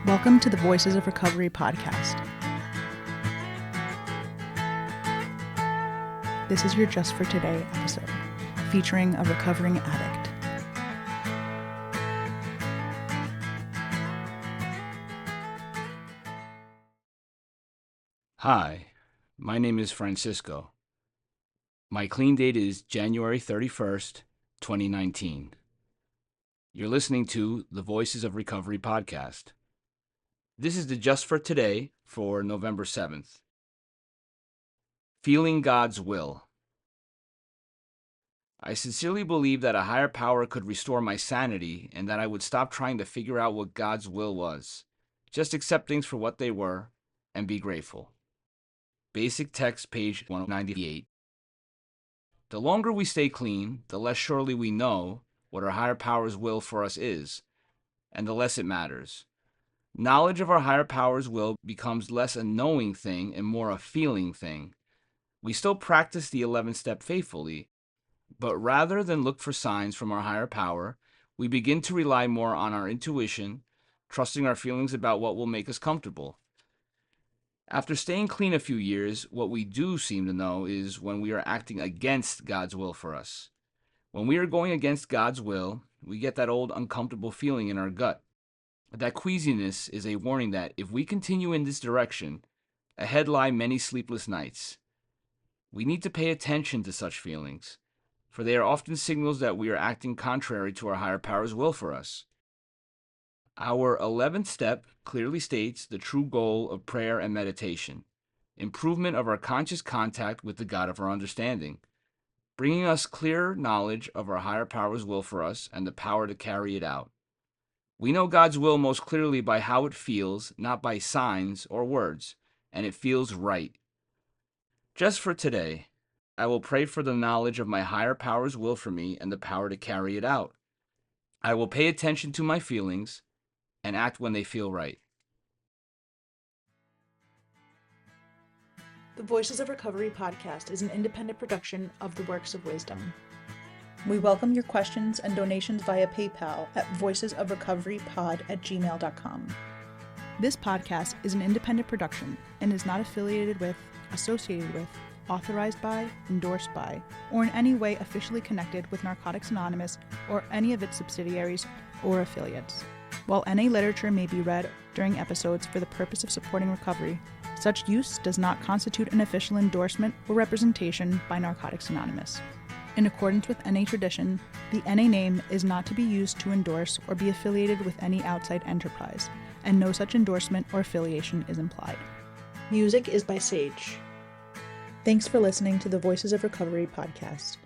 Welcome to the Voices of Recovery podcast. This is your Just for Today episode, featuring a recovering addict. Hi, my name is Francisco. My clean date is January 31st, 2019. You're listening to the Voices of Recovery podcast. This is the Just for Today for November 7th. Feeling God's Will. I sincerely believe that a higher power could restore my sanity and that I would stop trying to figure out what God's will was. Just accept things for what they were and be grateful. Basic text, page 198. The longer we stay clean, the less surely we know what our higher power's will for us is, and the less it matters. Knowledge of our higher power's will becomes less a knowing thing and more a feeling thing. We still practice the 11th step faithfully, but rather than look for signs from our higher power, we begin to rely more on our intuition, trusting our feelings about what will make us comfortable. After staying clean a few years, what we do seem to know is when we are acting against God's will for us. When we are going against God's will, we get that old uncomfortable feeling in our gut. That queasiness is a warning that if we continue in this direction, ahead lie many sleepless nights. We need to pay attention to such feelings, for they are often signals that we are acting contrary to our higher power's will for us. Our 11th step clearly states the true goal of prayer and meditation, improvement of our conscious contact with the God of our understanding, bringing us clear knowledge of our higher power's will for us and the power to carry it out. We know God's will most clearly by how it feels, not by signs or words, and it feels right. Just for today, I will pray for the knowledge of my higher power's will for me and the power to carry it out. I will pay attention to my feelings and act when they feel right. The Voices of Recovery podcast is an independent production of the Works of Wisdom. We welcome your questions and donations via PayPal at voicesofrecoverypod@gmail.com. This podcast is an independent production and is not affiliated with, associated with, authorized by, endorsed by, or in any way officially connected with Narcotics Anonymous or any of its subsidiaries or affiliates. While NA literature may be read during episodes for the purpose of supporting recovery, such use does not constitute an official endorsement or representation by Narcotics Anonymous. In accordance with NA tradition, the NA name is not to be used to endorse or be affiliated with any outside enterprise, and no such endorsement or affiliation is implied. Music is by Sage. Thanks for listening to the Voices of Recovery podcast.